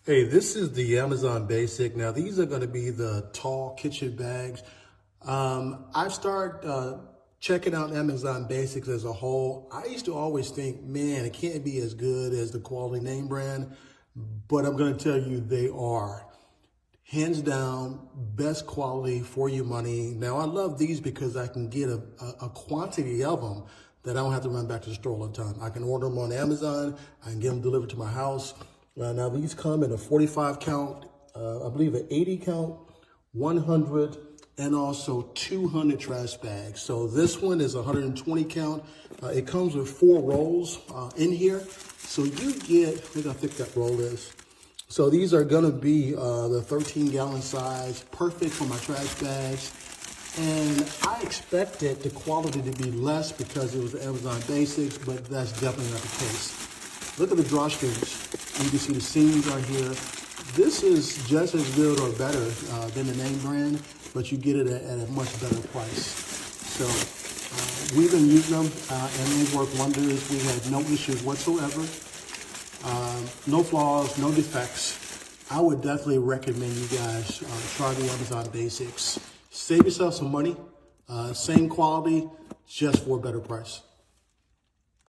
Hey, this is the Amazon Basic. Now, these are going to be the tall kitchen bags. I started checking out Amazon Basics as a whole. I used to always think, man, it can't be as good as the quality name brand, but I'm going to tell you they are. Hands down, best quality for your money. Now, I love these because I can get a quantity of them that I don't have to run back to the store all the time. I can order them on Amazon. I can get them delivered to my house. Now these come in a 45 count, I believe an 80 count, 100, and also 200 trash bags. So this one is 120 count. It comes with 4 rolls in here. So you get, look how thick that roll is. So these are gonna be the 13-gallon size, perfect for my trash bags. And I expected the quality to be less because it was Amazon Basics, but that's definitely not the case. Look at the drawstrings. You can see the seams are here. This is just as good or better than the name brand, but you get it at a much better price. So we've been using them and they work wonders. We had no issues whatsoever. No flaws, no defects. I would definitely recommend you guys try the Amazon Basics. Save yourself some money, same quality, just for a better price.